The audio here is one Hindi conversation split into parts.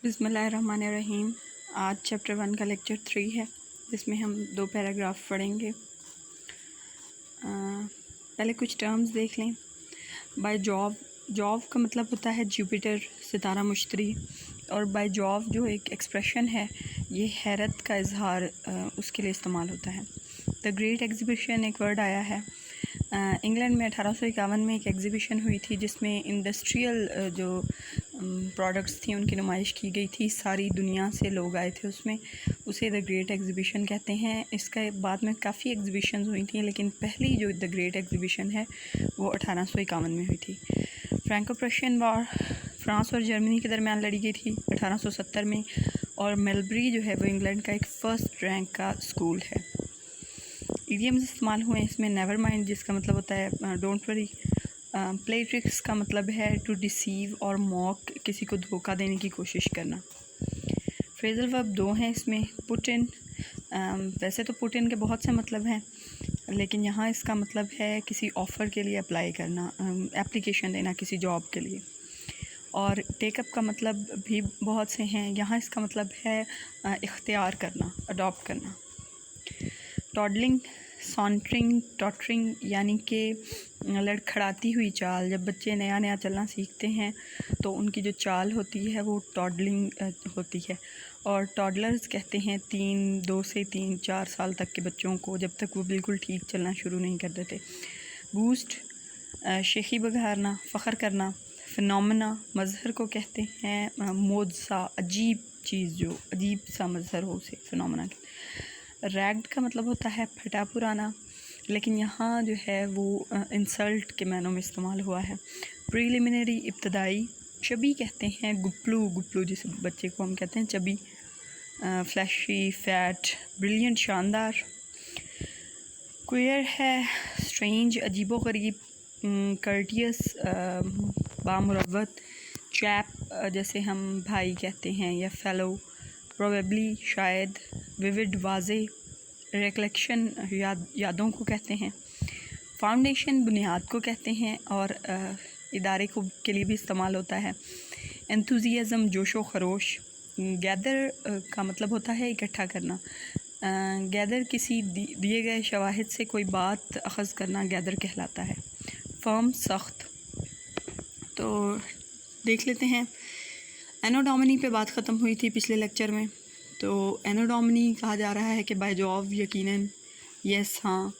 बिस्मिल्लाहिर्रहमानिर्रहीम। आज चैप्टर 1 का लेक्चर 3 है, जिसमें हम 2 पैराग्राफ पढ़ेंगे। पहले कुछ टर्म्स देख लें। बाय जॉब, जॉब का मतलब होता है जुपिटर, सितारा मुश्तरी। और बाय जॉब जो एक एक्सप्रेशन है, ये हैरत का इजहार उसके लिए इस्तेमाल होता है। द ग्रेट एग्ज़िबिशन एक वर्ड आया है। इंग्लैंड में 1851 में एक एग्ज़िबिशन हुई थी, जिसमें इंडस्ट्रियल जो प्रोडक्ट्स थी उनकी नुमाइश की गई थी। सारी दुनिया से लोग आए थे उसमें। उसे द ग्रेट एग्ज़िबिशन कहते हैं। इसका बाद में काफ़ी एग्ज़िबिशंस हुई थी, लेकिन पहली जो द ग्रेट एग्ज़िबिशन है वो 1851 में हुई थी। फ्रैंको प्रशियन वॉर फ्रांस और जर्मनी के दरमियान लड़ी गई थी 1870 में। और मेलबरी जो है वो इंग्लैंड का एक फ़र्स्ट रैंक का स्कूल है। इडियम्स इस्तेमाल हुए इसमें। नेवर माइंड जिसका मतलब होता है डोंट वरी। प्ले ट्रिक्स का मतलब है टू डिसीव और मॉक, किसी को धोखा देने की कोशिश करना। फ्रेजल वर्ब 2 हैं इसमें। पुट इन, वैसे तो पुट इन के बहुत से मतलब हैं, लेकिन यहाँ इसका मतलब है किसी ऑफ़र के लिए अप्लाई करना, एप्लीकेशन देना किसी जॉब के लिए। और टेकअप का मतलब भी बहुत से हैं। यहाँ इसका मतलब है इख्तियार करना, अडॉप्ट करना। टॉडलिंग, सॉन्टरिंग, टॉटरिंग यानी कि लड़खड़ाती हुई चाल। जब बच्चे नया नया चलना सीखते हैं तो उनकी जो चाल होती है वो टॉडलिंग होती है। और टॉडलर्स कहते हैं 2 से 4 साल तक के बच्चों को, जब तक वो बिल्कुल ठीक चलना शुरू नहीं कर देते। बूस्ट, शेखी बघारना, फ़ख्र करना। फिनोमेना, मज़हर को कहते हैं मोज़ा, अजीब चीज़, जो अजीब सा मज़हर हो उसे फिनोमेना कहते हैं। रैग्ड का मतलब होता है फटा पुराना, लेकिन यहाँ जो है वो इंसल्ट के मानों में इस्तेमाल हुआ है। प्रीलिमिनरी, इब्तदाई। चबी कहते हैं गुपलू, गुपलू जिस बच्चे को हम कहते हैं चबी। Flashy, fat. ब्रिलियंट, शानदार। क्वेयर है स्ट्रेंज, अजीबो गरीब। कर्टियस, बामुरव्वत। चैप, जैसे हम भाई कहते हैं, या फेलो। प्रोबेबली, शायद। विविड, वाज़े। रिकलेक्शन, यादों को कहते हैं। फाउंडेशन, बुनियाद को कहते हैं और इदारे को के लिए भी इस्तेमाल होता है। एंथुजियाज़म, जोशो खरोश। गैदर का मतलब होता है इकट्ठा करना। गैदर, किसी दिए गए शवाहिद से कोई बात अख़ज़ करना गैदर कहलाता है। फर्म, सख्त। तो देख लेते हैं। एनो डोमिनी पे बात ख़त्म हुई थी पिछले लेक्चर में। तो एनो डोमिनी कहा जा रहा है कि बाय जॉब, यकीनन, यस, हाँ।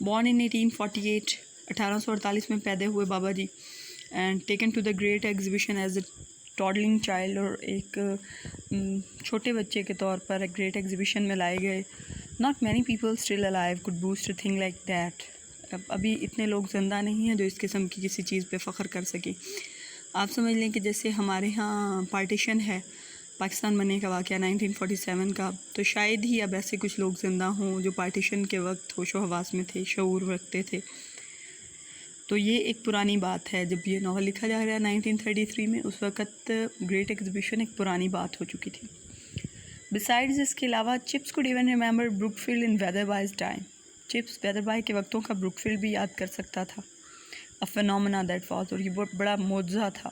बॉर्न इन 1848, 1848 में पैदा हुए बाबा जी। And taken to the great exhibition as a toddling child, और एक छोटे बच्चे के तौर पर एक ग्रेट एग्ज़िबिशन में लाए गए। Not many people still alive could boost a thing like that. अभी इतने लोग ज़िंदा नहीं हैं जो इस किस्म की किसी चीज़ पे फ़ख्र कर सकें। आप समझ लें कि जैसे हमारे यहाँ पार्टीशन है, पाकिस्तान बनने का वाक़या 1947 का, तो शायद ही अब ऐसे कुछ लोग ज़िंदा हों जो पार्टीशन के वक्त होशो हवास में थे, शऊर रखते थे। तो ये एक पुरानी बात है। जब ये नावल लिखा जा रहा है 1933 में, उस वक़्त ग्रेट एग्ज़िबिशन एक पुरानी बात हो चुकी थी। बिसाइड्स, इसके अलावा, Chips could even remember Brookfield in Wetherby's time. Chips Wetherby के वक्तों का ब्रुकफील्ड भी याद कर सकता था। अ फिनोमेना दैट वाज, और ये बहुत बड़ा मोज़ा था,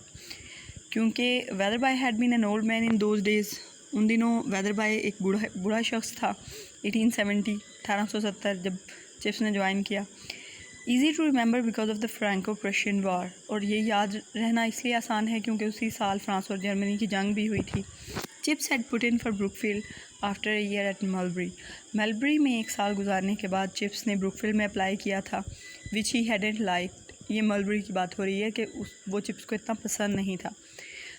क्योंकि Wetherby had been an old man in those days. उन दिनों वेदरबाय एक बूढ़ा शख्स था। 1870, 1870 जब चिप्स ने ज्वाइन किया। Easy to remember because of the Franco Prussian war, और ये याद रहना इसलिए आसान है क्योंकि उसी साल फ्रांस और जर्मनी की जंग भी हुई थी। Chips had put in for Brookfield after a year at Melbury. Melbury में 1 साल गुजारने के बाद चिप्स ने ब्रुकफील्ड में अप्लाई किया था, विच ही हैडेंट लाइक्ड। ये मेलबरी की बात हो रही है कि वो चिप्स को इतना पसंद नहीं था।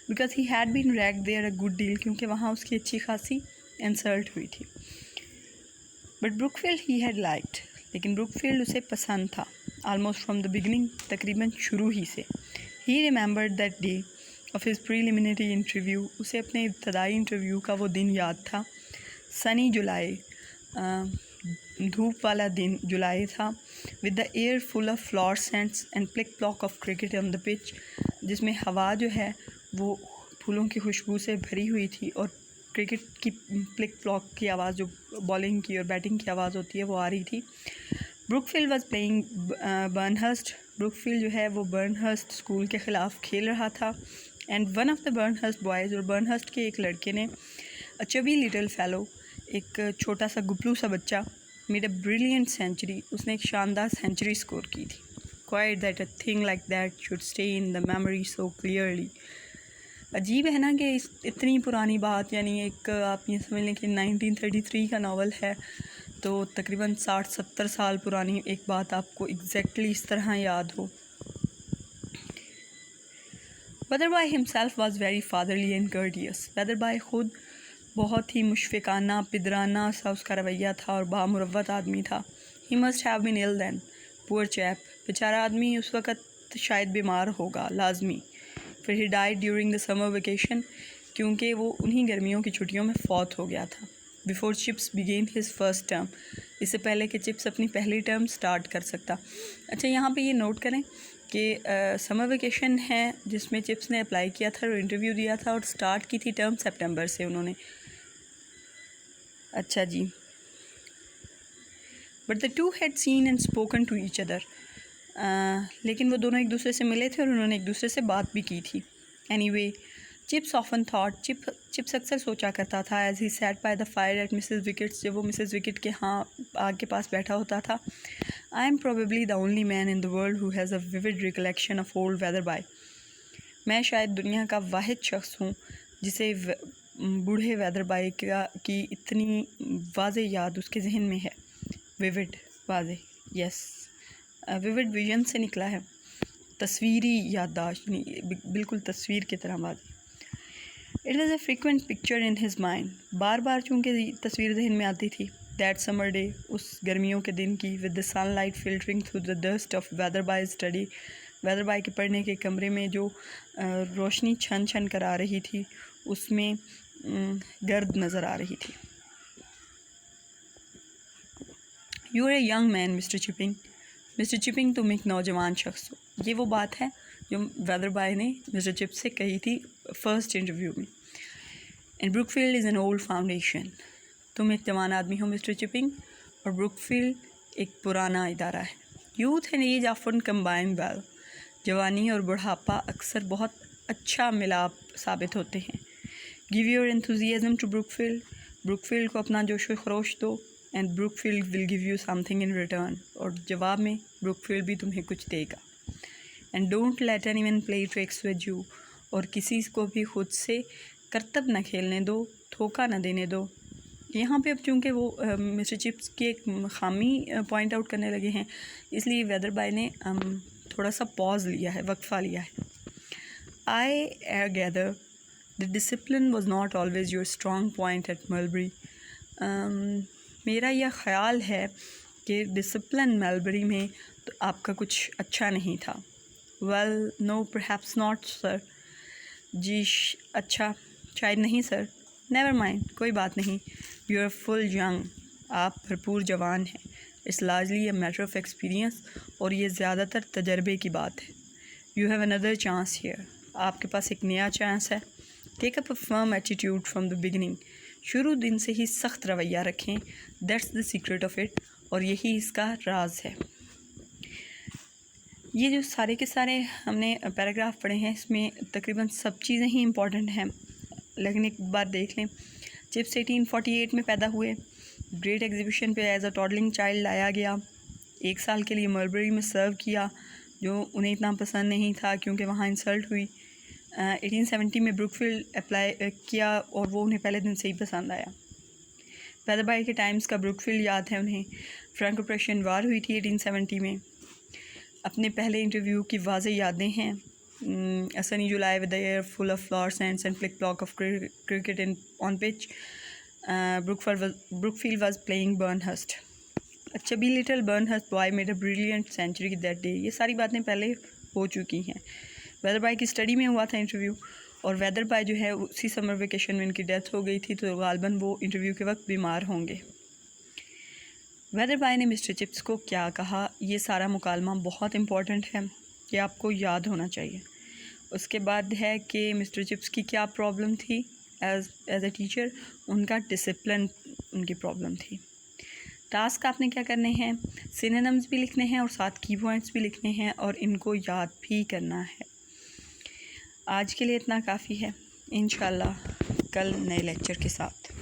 Because he had been ragged there a good deal, क्योंकि वहाँ उसकी अच्छी खासी इंसल्ट हुई थी। But Brookfield he had liked, लेकिन ब्रुकफील्ड उसे पसंद था। आलमोस्ट फ्रॉम द बिगनिंग, तकरीबन शुरू ही से। ही remembered that day of his preliminary interview, उसे अपने इब्तदाई इंटरव्यू का वो दिन याद था। सनी जुलाई, धूप वाला दिन जुलाई था। With the air full of flower scents and plick plock of cricket on the pitch, जिसमें हवा जो है वो फूलों की खुशबू से भरी हुई थी, और क्रिकेट की प्लिक प्लॉक की आवाज़, जो बॉलिंग की और बैटिंग की आवाज़ होती है, वो आ रही थी। ब्रुकफील्ड वाज प्लेइंग बर्नहर्स्ट, ब्रुकफील्ड जो है वो बर्नहर्स्ट स्कूल के ख़िलाफ़ खेल रहा था। And one of the Burnhurst boys, और बर्नहर्स्ट के एक लड़के ने, अ चबी लिटिल फेलो, एक छोटा सा गुपलू सा बच्चा, मेड अ ब्रिलियंट सेंचुरी, उसने एक शानदार सेंचुरी स्कोर की थी. Quite that a thing like that should stay in the memory so clearly. अजीब है ना कि इतनी पुरानी बात, यानी एक आप ये समझ लें कि 1933 का नावल है, तो तकरीबन 60-70 साल पुरानी एक बात आपको एग्जैक्टली इस तरह याद हो. Wetherby himself was very fatherly and courteous. Wetherby खुद बहुत ही मुशफ़िकाना, पिदराना सा उसका रवैया था और बामुरव्वत आदमी था. He must have been ill then, poor chap, बेचारा आदमी उस वक़्त शायद बीमार होगा लाजमी. फिर he died during the summer vacation, क्योंकि वो उन्हीं गर्मियों की छुट्टियों में फ़ौत हो गया था. Before chips begin his first term, इससे पहले कि चिप्स अपनी पहली टर्म स्टार्ट कर सकता. अच्छा, यहाँ पे ये नोट करें कि समर वेकेशन है जिसमें चिप्स ने अप्लाई किया था और इंटरव्यू दिया था, और स्टार्ट की थी टर्म सितंबर से उन्होंने. अच्छा जी. But the two had seen and spoken to each other, लेकिन वो दोनों एक दूसरे से मिले थे और उन्होंने एक दूसरे से बात भी की थी. Anyway, Chips often thought, Chips अक्सर सोचा करता था, as he sat by the fire at Mrs Wickett's, जब वो मिसेस विकेट के आग के पास बैठा होता था. I am probably the only man in the world who has a vivid recollection of old Weatherby. मैं शायद दुनिया का वाहिद शख्स हूँ जिसे बूढ़े वेदरबाई की इतनी वाज़े याद उसके जहन में है. विविड, वाज़े, यस, विविड विजन से निकला है, तस्वीरी याददाश्त, बिल्कुल तस्वीर की तरह वाज़े. It was a frequent picture in his mind, बार बार चूँकि तस्वीर जहन में आती थी. दैट समर डे, उस गर्मियों के दिन की, with the sunlight filtering through the dust of Weatherby study, Weatherby के पढ़ने के कमरे में जो रोशनी छन छन कर आ रही थी, उसमें गर्द नज़र आ रही थी. You are a young man Mr Chipping. Mr Chipping, तुम एक नौजवान शख्स हो. ये वो बात है जो वेदरबाई ने मिस्टर चिप से कही थी फर्स्ट इंटरव्यू में. And Brookfield is an old foundation. तुम एक जवान आदमी हो मिस्टर चिपिंग, और ब्रुकफील्ड एक पुराना इदारा है. Youth and age often combine well. जवानी और बुढ़ापा अक्सर बहुत अच्छा मिलाप साबित होते हैं. Give your enthusiasm to Brookfield. Brookfield को अपना जोश व खरोश दो, एंड Brookfield will give you something in return. और जवाब में ब्रुकफील्ड भी तुम्हें कुछ देगा. And don't let anyone play tricks with you. और किसी को भी खुद से करतब न खेलने दो, धोखा न देने दो. यहाँ पे अब चूँकि वो मिस्टर चिप्स की एक खामी पॉइंट आउट करने लगे हैं, इसलिए वेदरबाई ने थोड़ा सा पॉज लिया है, वक्फा लिया है. I gather the discipline was not always your strong point at Melbury. मेरा यह ख़्याल है कि डिसिप्लिन मेलबरी में तो आपका कुछ अच्छा नहीं था. Well, no, perhaps not sir. जी, अच्छा, शायद नहीं सर. नेवर माइंड, कोई बात नहीं. यू आर फुल यंग, आप भरपूर जवान हैं. It's largely a matter of experience, और ये ज़्यादातर तजर्बे की बात है. You have another chance here. आपके पास एक नया चांस है. Take up a firm attitude from the beginning. शुरू दिन से ही सख्त रवैया रखें. That's the secret of it, और यही इसका राज है. ये जो सारे के सारे हमने पैराग्राफ पढ़े हैं, इसमें तकरीबन सब चीज़ें ही इम्पॉर्टेंट हैं. लेकिन एक बात देख लें, चिप्स 1848 में पैदा हुए. ग्रेट एग्जीबिशन पे एज अ टॉडलिंग चाइल्ड लाया गया. 1 साल के लिए मलबरी में सर्व किया, जो उन्हें इतना पसंद नहीं था क्योंकि वहाँ इंसल्ट हुई. 1870 में ब्रुकफील्ड अप्लाई किया और वो उन्हें पहले दिन से ही पसंद आया. वेदरबाई के टाइम्स का ब्रुकफील्ड याद है उन्हें. फ्रैंको प्रशियन वार हुई थी 1870 में. अपने पहले इंटरव्यू की वाज़े यादें हैं. A sunny July with the air full of flower scents and flick flock of cricket on pitch. Brookfield was playing Burnhurst. A chubby little Burnhurst boy made a brilliant century that day. ये सारी बातें पहले हो चुकी हैं. वेदरबाई की स्टडी में हुआ था इंटरव्यू, और वेदरबाई जो है उसी समर वेकेशन में उनकी डेथ हो गई थी, तो गालबन वो इंटरव्यू के वक्त बीमार होंगे. वेदरबाई ने मिस्टर चिप्स को क्या कहा, ये सारा मुकालमा बहुत इम्पॉर्टेंट है कि आपको याद होना चाहिए. उसके बाद है कि मिस्टर चिप्स की क्या प्रॉब्लम थी एज ए टीचर. उनका डिसिप्लिन उनकी प्रॉब्लम थी. टास्क आपने क्या करने हैं, सिनोनिम्स भी लिखने हैं और साथ की पॉइंट्स भी लिखने हैं, और इनको याद भी करना है. आज के लिए इतना काफ़ी है। इंशाल्लाह कल नए लेक्चर के साथ।